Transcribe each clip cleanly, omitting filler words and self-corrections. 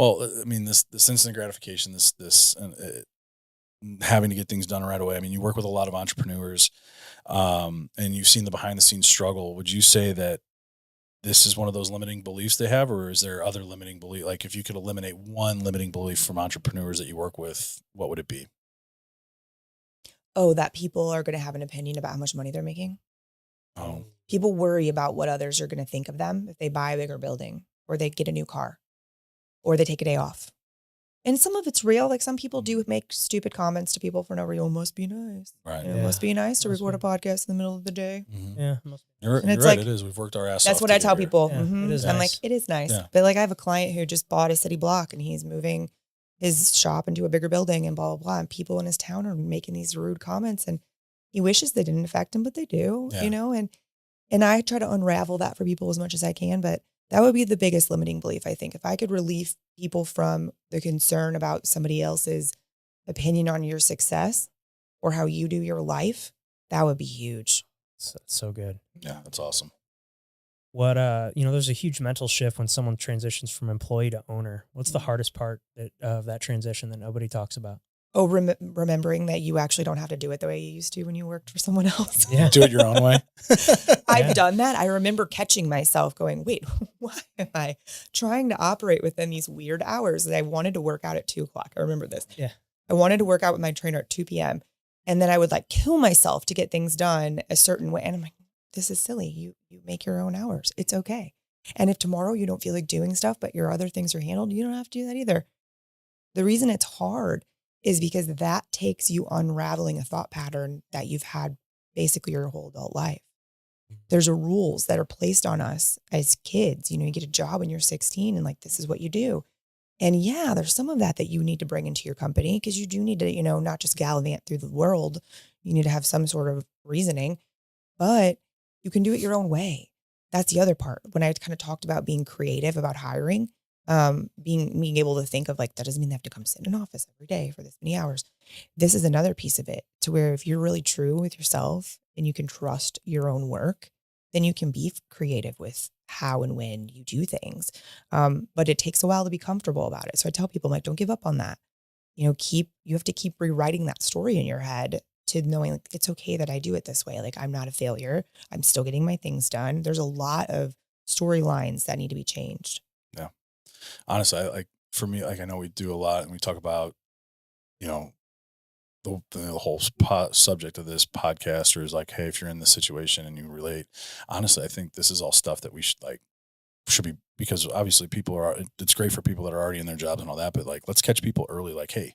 Well, I mean, this instant gratification, having to get things done right away. I mean, you work with a lot of entrepreneurs, and you've seen the behind the scenes struggle. Would you say that this is one of those limiting beliefs they have, or is there other limiting belief? Like, if you could eliminate one limiting belief from entrepreneurs that you work with, what would it be? Oh, that people are going to have an opinion about how much money they're making. Oh, People worry about what others are going to think of them if they buy a bigger building or they get a new car or they take a day off. And some of it's real. Like some people do make stupid comments to people for no reason. Must be nice. right. It must be nice to Must record be. a podcast in the middle of the day. Mm-hmm. Yeah. You're And it's right. like- It is. We've worked our ass off. That's what to I get tell here. people. Yeah, it is I'm like, nice. it is nice. Yeah. But like I have a client who just bought a city block and he's moving his shop into a bigger building and blah, blah, blah. And people in his town are making these rude comments and he wishes they didn't affect him, but they do, Yeah. you know? And I try to unravel that for people as much as I can, but that would be the biggest limiting belief, I think. If I could relieve people from the concern about somebody else's opinion on your success or how you do your life, that would be huge. So good. Yeah, that's awesome. What there's a huge mental shift when someone transitions from employee to owner. What's the hardest part of that transition that nobody talks about? Oh, remembering that you actually don't have to do it the way you used to when you worked for someone else. Yeah. Do it your own way. I've Yeah. done that. I remember catching myself going, wait, why am I trying to operate within these weird hours that I wanted to work out at 2:00? I remember this. Yeah. I wanted to work out with my trainer at 2 p.m. And then I would like kill myself to get things done a certain way. And I'm like, this is silly. You make your own hours. It's okay. And if tomorrow you don't feel like doing stuff, but your other things are handled, you don't have to do that either. The reason it's hard is because that takes you unraveling a thought pattern that you've had basically your whole adult life. There's rules that are placed on us as kids. You know, you get a job when you're 16 and like, this is what you do. And yeah, there's some of that you need to bring into your company because you do need to, you know, not just gallivant through the world. You need to have some sort of reasoning, but you can do it your own way. That's the other part. When I kind of talked about being creative about hiring, being able to think of like, that doesn't mean they have to come sit in an office every day for this many hours. This is another piece of it to where if you're really true with yourself and you can trust your own work, then you can be creative with how and when you do things. But it takes a while to be comfortable about it. So I tell people like, don't give up on that. You know, you have to keep rewriting that story in your head to knowing like, it's okay that I do it this way. Like I'm not a failure. I'm still getting my things done. There's a lot of storylines that need to be changed. Yeah. Honestly, for me, like I know we do a lot and we talk about, you know, the whole subject of this podcast or is like, hey, if you're in this situation and you relate, honestly, I think this is all stuff that we should be, because obviously it's great for people that are already in their jobs and all that, but like, let's catch people early. Like, hey,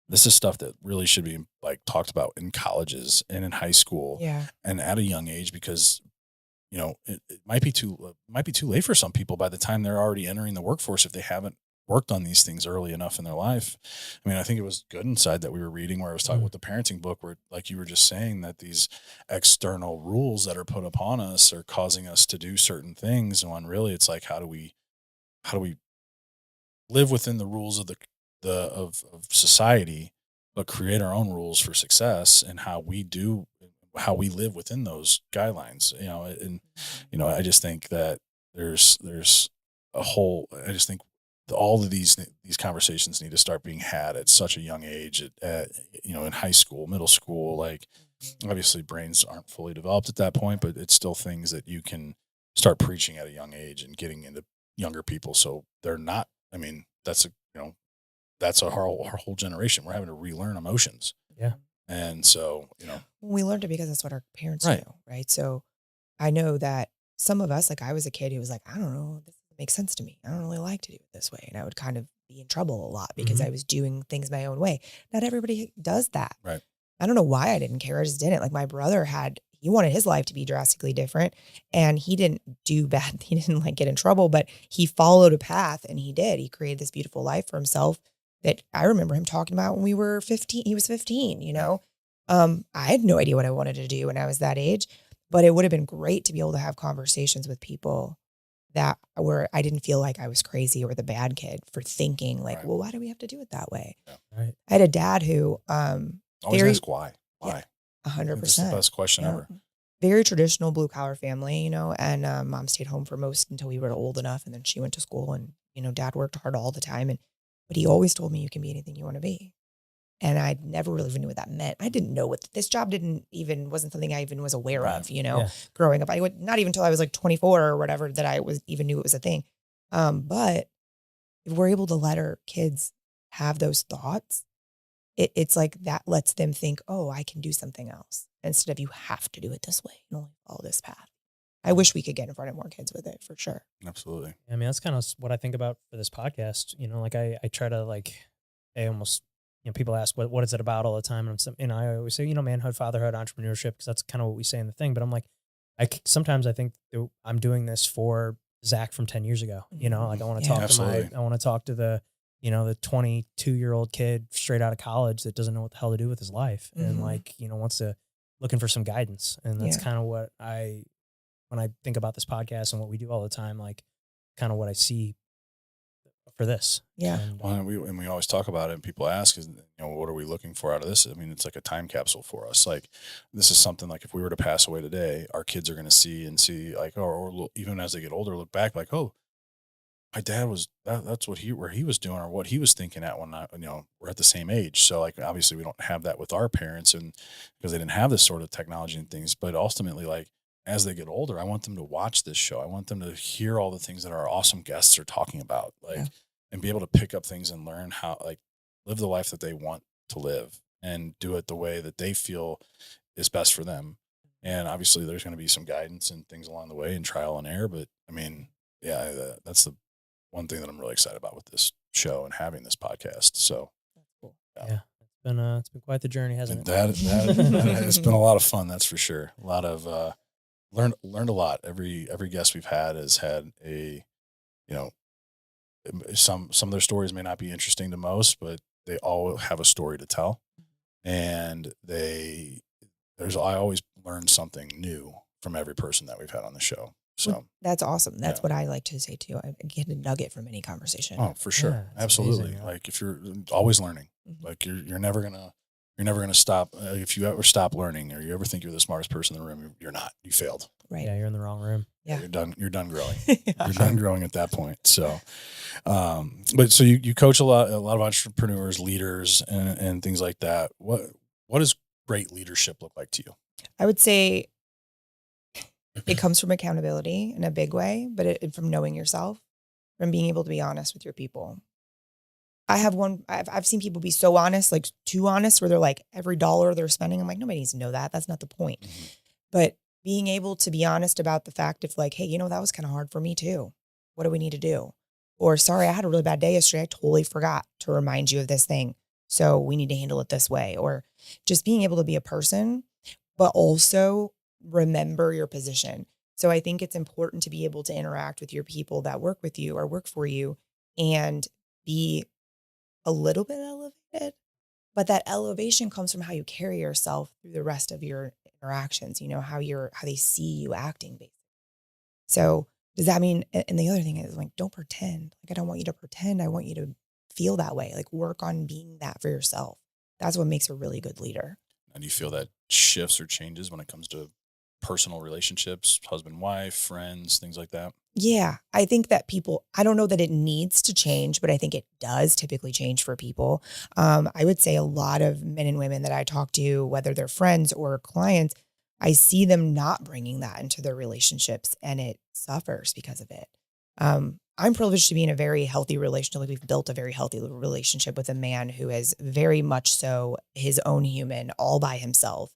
this is stuff that really should be like talked about in colleges and in high school and at a young age, because you know, it might be too late for some people by the time they're already entering the workforce if they haven't worked on these things early enough in their life. I mean, I think it was Good Inside that we were reading where I was talking with the parenting book where, like you were just saying, that these external rules that are put upon us are causing us to do certain things. And when really it's like, how do we live within the rules of of society, but create our own rules for success and how we live within those guidelines, you know, and, you know, I just think that there's I just think all of these conversations need to start being had at such a young age at you know, in high school, middle school, like obviously brains aren't fully developed at that point, but it's still things that you can start preaching at a young age and getting into younger people. So they're not, I mean, that's our whole generation. We're having to relearn emotions. Yeah. And so, you know, We learned it because that's what our parents Right. do, right? So I know that some of us, like I was a kid who was like, I don't know, this doesn't make sense to me. I don't really like to do it this way. And I would kind of be in trouble a lot because I was doing things my own way. Not everybody does that. Right. I don't know why I didn't care. I just didn't. Like my brother he wanted his life to be drastically different and he didn't do bad. He didn't like get in trouble, but he followed a path and he did. He created this beautiful life for himself that I remember him talking about when we were 15. He was 15, you know? I had no idea what I wanted to do when I was that age, but it would have been great to be able to have conversations with people where I didn't feel like I was crazy or the bad kid for thinking like, Right. well, why do we have to do it that way? Yeah. Right. I had a dad who, always ask why. Why? 100%. That's the best question ever. Very traditional blue collar family, you know, and mom stayed home for most until we were old enough. And then she went to school and dad worked hard all the time, but he always told me you can be anything you want to be. And I never really knew what that meant. I didn't know what this job wasn't something I even was aware of, Yeah. growing up. I would not even until I was like 24 or whatever that I even knew it was a thing. But if we're able to let our kids have those thoughts, it's like that lets them think, oh, I can do something else instead of you have to do it this way and only follow this path. I wish we could get in front of more kids with it for sure. Absolutely. I mean, that's kind of what I think about for this podcast. Like I try to I almost, people ask what is it about all the time. And I always say, manhood, fatherhood, entrepreneurship, because that's kind of what we say in the thing. But I'm like, sometimes I think that I'm doing this for Zach from 10 years ago. Like I want to talk Absolutely. I want to talk to the 22-year-old kid straight out of college that doesn't know what the hell to do with his life. And wants to looking for some guidance. And that's kind of what when I think about this podcast and what we do all the time, kind of what I see for this. Yeah. And, we always talk about it, and people ask, what are we looking for out of this? I mean, it's like a time capsule for us. Like, this is something like if we were to pass away today, our kids are going to see like, or even as they get older, look back like, oh, my dad was, that's where he was doing or what he was thinking at when we're at the same age. So like, obviously we don't have that with our parents, and because they didn't have this sort of technology and things, but ultimately, like, as they get older, I want them to watch this show. I want them to hear all the things that our awesome guests are talking about, and be able to pick up things and learn how, live the life that they want to live and do it the way that they feel is best for them. And obviously there's going to be some guidance and things along the way and trial and error. But I mean, that's the one thing that I'm really excited about with this show and having this podcast. So yeah. It's been quite the journey, hasn't it? That it's been a lot of fun. That's for sure. A lot of, learned a lot. Every guest we've had has had some of their stories may not be interesting to most, but they all have a story to tell, and I always learn something new from every person that we've had on the show. So that's awesome. That's what I like to say too. I get a nugget from any conversation. Oh, for sure. Yeah, Absolutely. amazing. Like if you're always learning, like you're never gonna stop. If you ever stop learning, or you ever think you're the smartest person in the room, you're not. You failed. Right. Yeah, you're in the wrong room. Yeah. You're done growing. You're done growing at that point. So, but so you coach a lot of entrepreneurs, leaders, and things like that. What does great leadership look like to you? I would say it comes from accountability in a big way, but from knowing yourself, from being able to be honest with your people. I've seen people be so honest, like too honest, where they're like every dollar they're spending. I'm like, nobody needs to know that. That's not the point. Mm-hmm. But being able to be honest about the fact of like, hey, that was kind of hard for me too. What do we need to do? Or sorry, I had a really bad day yesterday. I totally forgot to remind you of this thing. So we need to handle it this way. Or just being able to be a person, but also remember your position. So I think it's important to be able to interact with your people that work with you or work for you and be a little bit elevated, but that elevation comes from how you carry yourself through the rest of your interactions, how they see you acting basically. So does that mean, and the other thing is like, don't pretend. Like, I don't want you to pretend. I want you to feel that way. Like, work on being that for yourself. That's what makes a really good leader. And you feel that shifts or changes when it comes to personal relationships, husband, wife, friends, things like that? Yeah, I think that I don't know that it needs to change, but I think it does typically change for people. I would say a lot of men and women that I talk to, whether they're friends or clients, I see them not bringing that into their relationships, and it suffers because of it. I'm privileged to be in a very healthy relationship. Like, we've built a very healthy relationship with a man who is very much so his own human all by himself.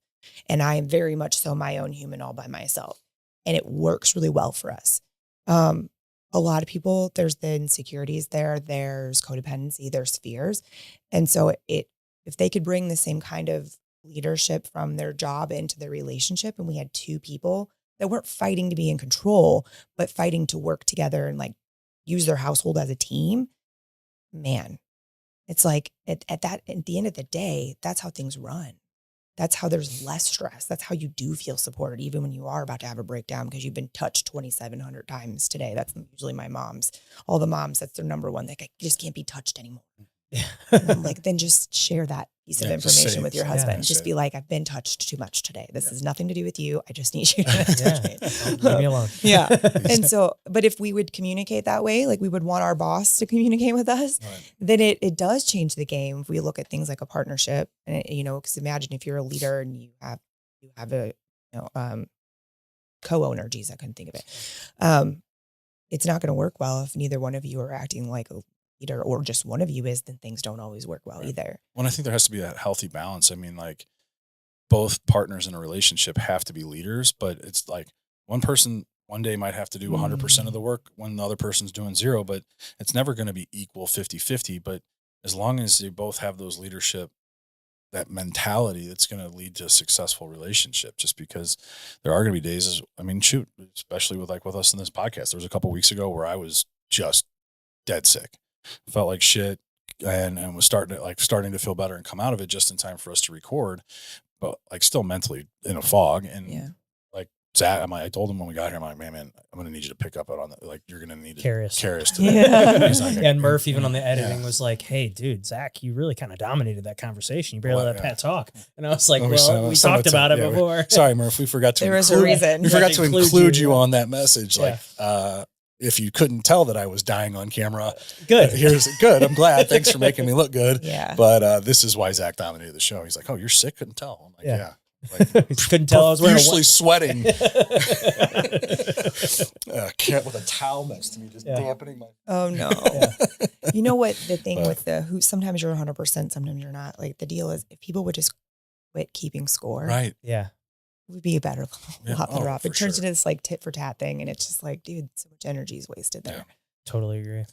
And I am very much so my own human all by myself. And it works really well for us. A lot of people, there's the insecurities there's codependency, there's fears. And so if they could bring the same kind of leadership from their job into their relationship, and we had two people that weren't fighting to be in control, but fighting to work together and like use their household as a team, man, it's like at the end of the day, that's how things run. That's how there's less stress. That's how you do feel supported, even when you are about to have a breakdown because you've been touched 2,700 times today. That's usually all the moms, that's their number one. Like, I just can't be touched anymore. And I'm like, then just share that piece of Yeah, just information say with your it. husband. Yeah. Just Say be it. like, I've been touched too much today. This has nothing to do with you. I just need you to Yeah. touch me. Leave me alone. Yeah. And so, but if we would communicate that way, like we would want our boss to communicate with us, Right. then it does change the game. If we look at things like a partnership, and because imagine if you're a leader and you have a co-owner. Geez, I couldn't think of it. It's not going to work well if neither one of you are acting like a leader, or just one of you is. Then things don't always work well Right. either. Well, I think there has to be a healthy balance. I mean, like both partners in a relationship have to be leaders, but it's like one person one day might have to do 100% of the work when the other person's doing 0, but it's never going to be equal 50-50. But as long as they both have those leadership, that mentality, that's going to lead to a successful relationship. Just because there are going to be days, I mean, shoot, especially with us in this podcast, there was a couple of weeks ago where I was just dead sick, felt like shit, and was starting to feel better and come out of it just in time for us to record, but like still mentally in a fog. And Yeah. like Zach, I told him when we got here, I'm like, man, I'm going to need you to pick up on that. Like, you're going to need to Carry us. today. Yeah. He's like, And Murph, even on the Yeah. editing, was like, "Hey, dude, Zach, you really kind of dominated that conversation. You barely Well, let yeah. Pat talk." And I was like, Well, "Well, we talked about it before." Sorry, Murph, we forgot to There was a include, reason. we forgot to include you yeah. on that message. Yeah. Like, if you couldn't tell that I was dying on camera, Good. here's good. I'm glad. Thanks for making me look good. Yeah. But this is why Zach dominated the show. He's like, "Oh, you're sick? Couldn't tell." I'm like, Yeah. "Yeah." Like, Couldn't tell I was wearing a profusely sweating white. cat with a towel next to me, just Yeah. dampening my. Oh no. Yeah. You know what the thing But- with who sometimes you're 100%, sometimes you're not. Like the deal is if people would just quit keeping score, Right. Yeah. it would be a better Yeah. lot better Oh, off. for It turns sure. into this like tit for tat thing, and it's just like, dude, so much energy is wasted there. Yeah. Totally agree.